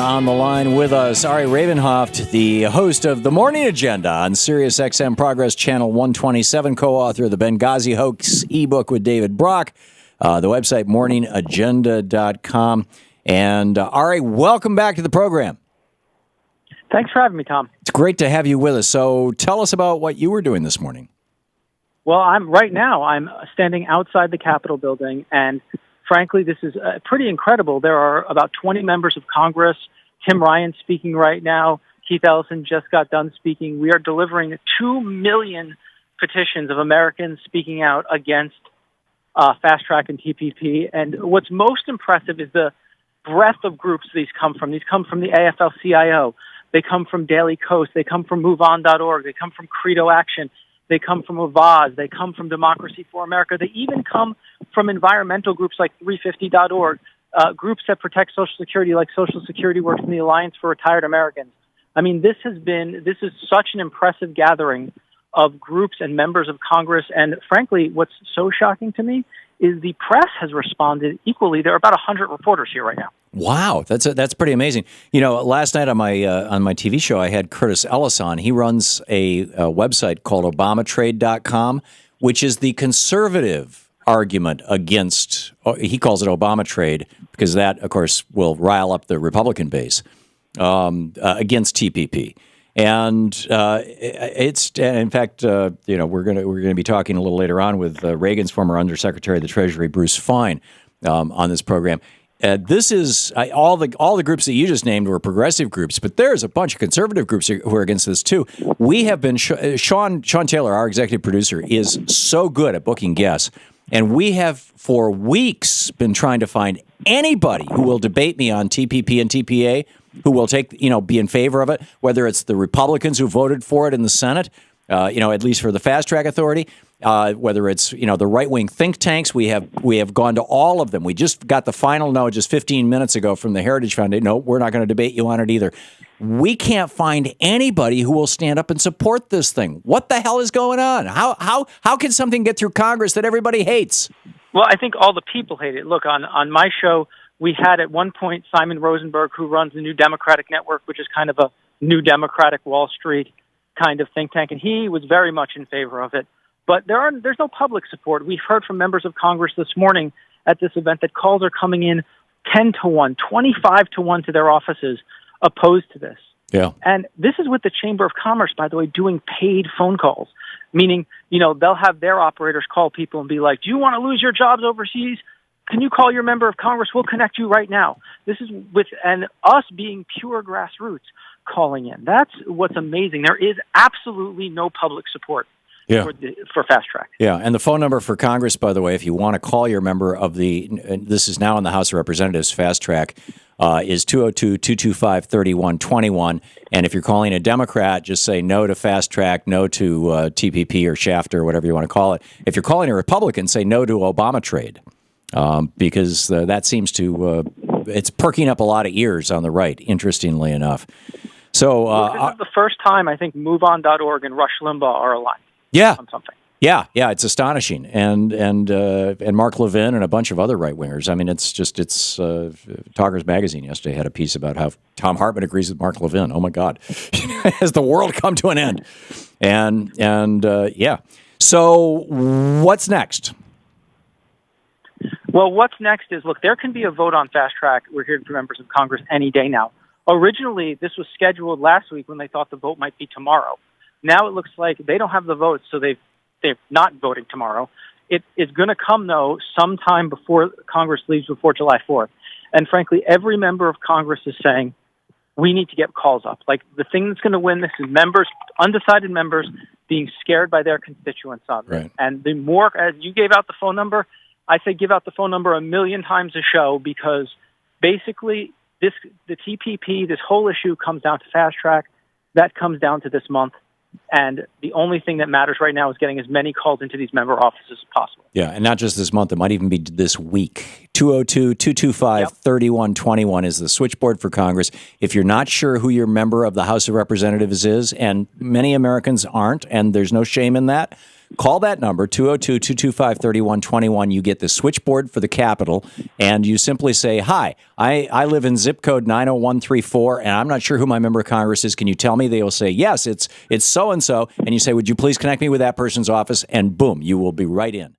on the line with us. Ari Rabin-havt, the host of The Morning Agenda on Sirius XM Progress Channel 127, co-author of the Benghazi Hoax ebook with David Brock, the website morningagenda.com. And Ari, welcome back to the program. Thanks for having me, Tom. It's great to have you with us. So tell us about what you were doing this morning. Well, I'm standing outside the Capitol building, and frankly, this is pretty incredible. There are about 20 members of Congress. Tim Ryan's speaking right now. Keith Ellison just got done speaking. We are delivering 2 million petitions of Americans speaking out against Fast Track and TPP. And what's most impressive is the breadth of groups these come from. These come from the AFL-CIO. They come from Daily Kos. They come from MoveOn.org. They come from Credo Action. They come from Avaz. They come from Democracy for America. They even come from environmental groups like 350.org, groups that protect Social Security like Social Security Works and the Alliance for Retired Americans. I mean, this is such an impressive gathering of groups and members of Congress. And frankly, what's so shocking to me is the press has responded equally. There are about 100 reporters here right now. Wow, that's pretty amazing. You know, last night on my TV show, I had Curtis Ellis on. He runs a website called Obamatrade.com, which is the conservative argument against. He calls it Obama trade because that, of course, will rile up the Republican base against TPP. And it's in fact, we're going to be talking a little later on with Reagan's former Undersecretary of the Treasury, Bruce Fein, on this program. This is all the groups that you just named were progressive groups, but there's a bunch of conservative groups who are against this too. We have been Sean Taylor, our executive producer, is so good at booking guests, and we have for weeks been trying to find anybody who will debate me on TPP and TPA, who will be in favor of it, whether it's the Republicans who voted for it in the Senate, at least for the Fast Track Authority, whether it's, the right-wing think tanks. We have gone to all of them. We just got the final no just 15 minutes ago from the Heritage Foundation. No, we're not going to debate you on it either. We can't find anybody who will stand up and support this thing. What the hell is going on? How can something get through Congress that everybody hates? Well, I think all the people hate it. Look, on my show, we had at one point Simon Rosenberg, who runs the New Democratic Network, which is kind of a New Democratic Wall Street kind of think tank, and he was very much in favor of it. But there's no public support. We've heard from members of Congress this morning at this event that calls are coming in 10-1, 25-1 to their offices opposed to this. Yeah. And this is with the Chamber of Commerce, by the way, doing paid phone calls, meaning, they'll have their operators call people and be like, do you want to lose your jobs overseas? Can you call your member of Congress? We'll connect you right now. This is and us being pure grassroots calling in. That's what's amazing. There is absolutely no public support for Fast Track. Yeah, and the phone number for Congress, by the way, if you want to call your member of this is now in the House of Representatives, Fast Track, is 202-225-3121. And if you're calling a Democrat, just say no to Fast Track, no to TPP or Shaft or whatever you want to call it. If you're calling a Republican, say no to Obama trade. Because that seems to it's perking up a lot of ears on the right, interestingly enough. So this is the first time I think MoveOn.org and Rush Limbaugh are aligned on something. Yeah, it's astonishing, and Mark Levin and a bunch of other right wingers. I mean, it's Talkers Magazine yesterday had a piece about how Thom Hartmann agrees with Mark Levin. Oh my God, has the world come to an end? And yeah. So what's next? Well, what's next is, look, there can be a vote on Fast Track. We're hearing from members of Congress any day now. Originally, this was scheduled last week when they thought the vote might be tomorrow. Now it looks like they don't have the votes, so they're not voting tomorrow. It is going to come, though, sometime before Congress leaves, before July 4th. And frankly, every member of Congress is saying, we need to get calls up. Like, the thing that's going to win this is undecided members being scared by their constituents on this. Right. And the more, as you gave out the phone number, I say give out the phone number 1 million times a show, because basically the TPP, this whole issue comes down to Fast Track. That comes down to this month. And the only thing that matters right now is getting as many calls into these member offices as possible. Yeah, and not just this month. It might even be this week. 202-225-3121 is the switchboard for Congress. If you're not sure who your member of the House of Representatives is, and many Americans aren't, and there's no shame in that, Call that number, 202-225-3121. You get the switchboard for the Capitol, and you simply say, hi, I live in zip code 90134, and I'm not sure who my member of Congress is. Can you tell me? They will say, yes, it's so-and-so. And you say, would you please connect me with that person's office? And boom, you will be right in.